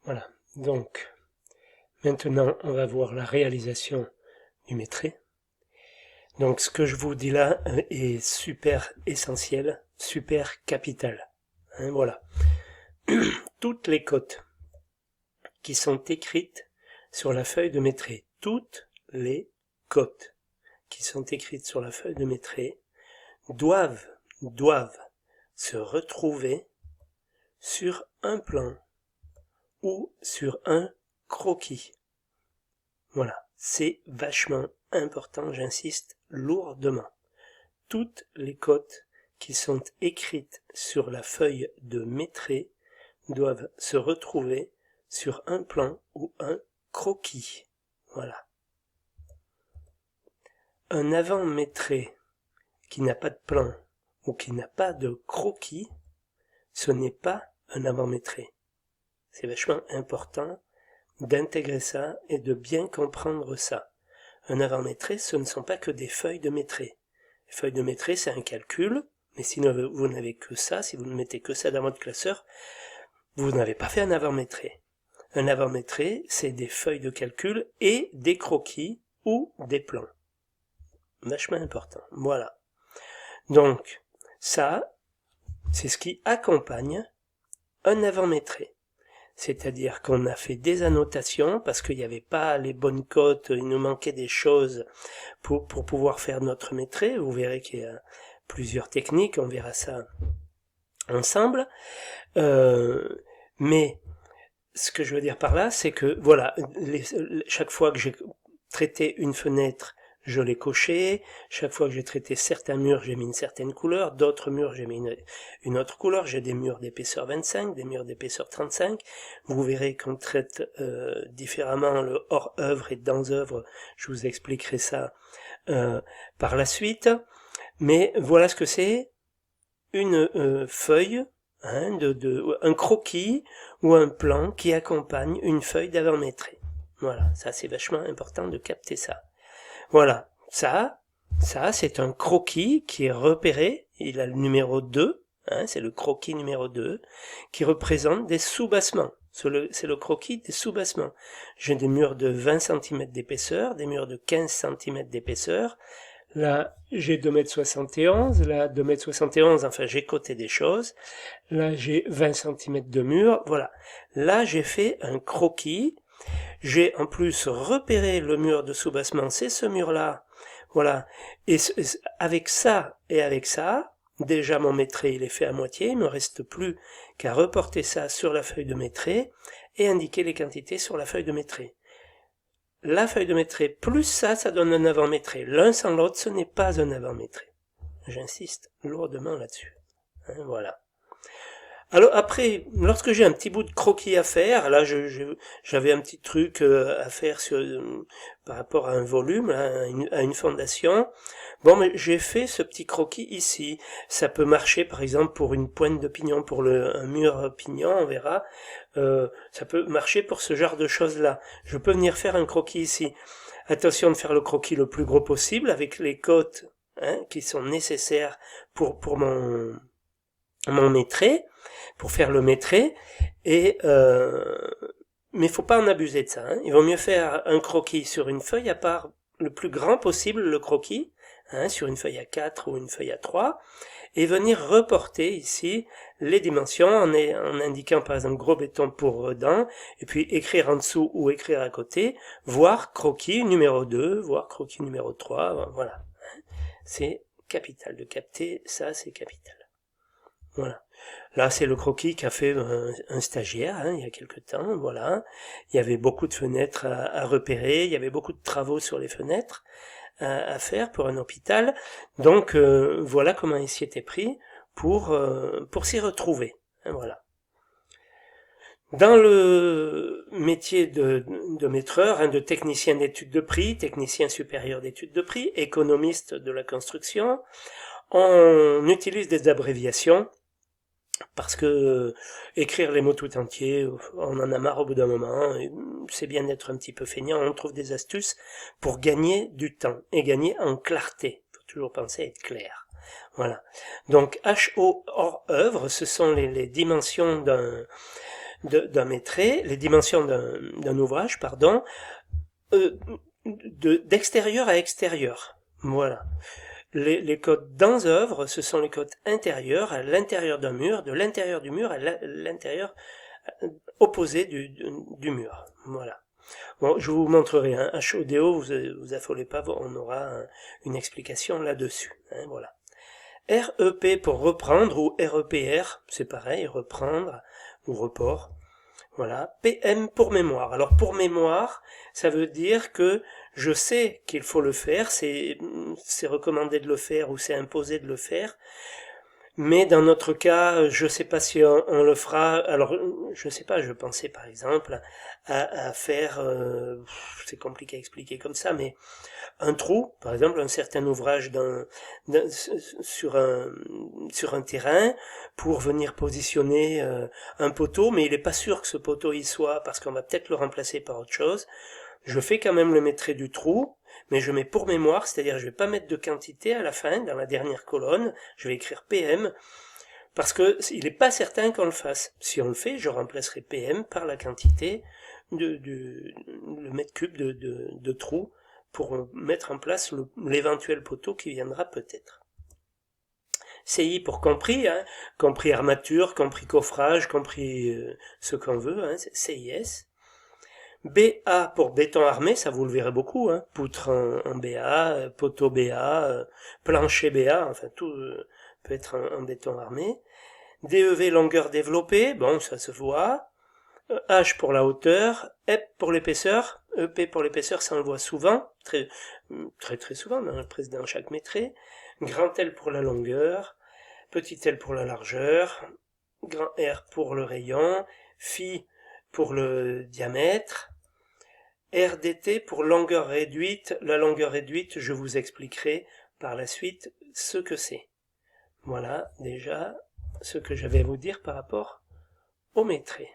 Voilà, donc maintenant on va voir la réalisation du métré. Donc ce que je vous dis là est super essentiel, super capital. Hein, voilà. Toutes les cotes qui sont écrites sur la feuille de métré, toutes les cotes qui sont écrites sur la feuille de métré doivent se retrouver sur un plan ou sur un croquis. Voilà, c'est vachement important, j'insiste lourdement. Toutes les cotes qui sont écrites sur la feuille de métré doivent se retrouver sur un plan ou un croquis. Voilà. Un avant-métré qui n'a pas de plan ou qui n'a pas de croquis, ce n'est pas un avant-métré. C'est vachement important d'intégrer ça et de bien comprendre ça. Un avant-métré, ce ne sont pas que des feuilles de métré. Les feuilles de métré, c'est un calcul, mais si vous n'avez que ça, si vous ne mettez que ça dans votre classeur, vous n'avez pas fait un avant-métré. Un avant-métré, c'est des feuilles de calcul et des croquis ou des plans. Vachement important. Voilà. Donc, ça, c'est ce qui accompagne un avant-métré. C'est-à-dire qu'on a fait des annotations parce qu'il n'y avait pas les bonnes cotes, il nous manquait des choses pour pouvoir faire notre métré. Vous verrez qu'il y a plusieurs techniques, on verra ça ensemble. Mais ce que je veux dire par là, c'est que voilà, chaque fois que j'ai traité une fenêtre, je l'ai coché. Chaque fois que j'ai traité certains murs, j'ai mis une certaine couleur. D'autres murs, j'ai mis une autre couleur. J'ai des murs d'épaisseur 25, des murs d'épaisseur 35. Vous verrez qu'on traite différemment le hors-œuvre et dans-œuvre. Je vous expliquerai ça par la suite. Mais voilà ce que c'est une feuille, hein, un croquis ou un plan qui accompagne une feuille d'avant-métré. Voilà, ça c'est vachement important de capter ça. Voilà, ça c'est un croquis qui est repéré, il a le numéro 2, hein, c'est le croquis numéro 2, qui représente des sous-bassements. C'est le croquis des sous-bassements. J'ai des murs de 20 cm d'épaisseur, des murs de 15 cm d'épaisseur. Là, j'ai 2,71 m, là 2,71 m, enfin j'ai coté des choses. Là, j'ai 20 cm de mur, voilà. Là, j'ai fait un croquis. J'ai en plus repéré le mur de sous-bassement, c'est ce mur-là, voilà. Et avec ça et avec ça, déjà mon métré il est fait à moitié, il me reste plus qu'à reporter ça sur la feuille de métré et indiquer les quantités sur la feuille de métré. La feuille de métré plus ça donne un avant-métré. L'un sans l'autre, ce n'est pas un avant-métré. J'insiste lourdement là-dessus. Hein, voilà. Alors après, lorsque j'ai un petit bout de croquis à faire, là j'avais un petit truc à faire par rapport à un volume, à une fondation. Bon, mais j'ai fait ce petit croquis ici. Ça peut marcher par exemple pour une pointe de pignon, pour un mur pignon, on verra. Ça peut marcher pour ce genre de choses-là. Je peux venir faire un croquis ici. Attention de faire le croquis le plus gros possible avec les côtes qui sont nécessaires pour mon métré, pour faire le métré, mais faut pas en abuser de ça. Hein. Il vaut mieux faire un croquis sur une feuille à part le plus grand possible, le croquis, sur une feuille A4 ou une feuille A3, et venir reporter ici les dimensions en indiquant par exemple gros béton pour redans, et puis écrire en dessous ou écrire à côté, voire croquis numéro 2, voire croquis numéro 3, voilà. C'est capital de capter, ça c'est capital. Voilà. Là, c'est le croquis qu'a fait un stagiaire il y a quelque temps. Voilà. Il y avait beaucoup de fenêtres à repérer. Il y avait beaucoup de travaux sur les fenêtres à faire pour un hôpital. Donc, voilà comment il s'y était pris pour s'y retrouver. Voilà. Dans le métier de maîtreur, de technicien d'études de prix, technicien supérieur d'études de prix, économiste de la construction, on utilise des abréviations parce que écrire les mots tout entiers, on en a marre au bout d'un moment, c'est bien d'être un petit peu feignant, on trouve des astuces pour gagner du temps et gagner en clarté. Il faut toujours penser à être clair. Voilà. Donc HO hors œuvre, ce sont les dimensions d'un métré, les dimensions d'un ouvrage, pardon, d'extérieur à extérieur. Voilà. Les codes dans œuvre, ce sont les codes intérieurs, à l'intérieur d'un mur, de l'intérieur du mur à l'intérieur opposé du mur. Voilà. Bon, je vous montrerai un HODO, vous affolez pas, on aura une explication là-dessus. Hein, voilà. REP pour reprendre, ou REPR, c'est pareil, reprendre, ou report. Voilà. PM pour mémoire. Alors pour mémoire, ça veut dire que je sais qu'il faut le faire, c'est recommandé de le faire ou c'est imposé de le faire. Mais dans notre cas, je sais pas si on le fera. Alors, je sais pas, je pensais par exemple à faire, c'est compliqué à expliquer comme ça, mais un trou, par exemple, un certain ouvrage sur un terrain pour venir positionner un poteau, mais il n'est pas sûr que ce poteau y soit parce qu'on va peut-être le remplacer par autre chose. Je fais quand même le métré du trou, mais je mets pour mémoire, c'est-à-dire je vais pas mettre de quantité à la fin, dans la dernière colonne, je vais écrire PM, parce que il n'est pas certain qu'on le fasse. Si on le fait, je remplacerai PM par la quantité le mètre cube de trou pour mettre en place l'éventuel poteau qui viendra peut-être. CI pour compris, hein, compris armature, compris coffrage, compris ce qu'on veut, hein, CIS. BA pour béton armé, ça vous le verrez beaucoup, hein, poutre en BA, poteau BA, plancher BA, enfin tout peut être en béton armé. DEV longueur développée, bon ça se voit. H pour la hauteur, EP pour l'épaisseur, EP pour l'épaisseur, ça on le voit souvent, très souvent dans chaque métré. Grand L pour la longueur, petit L pour la largeur, grand R pour le rayon, Phi pour le diamètre, RDT pour longueur réduite. La longueur réduite, je vous expliquerai par la suite ce que c'est. Voilà déjà ce que j'avais à vous dire par rapport au métré.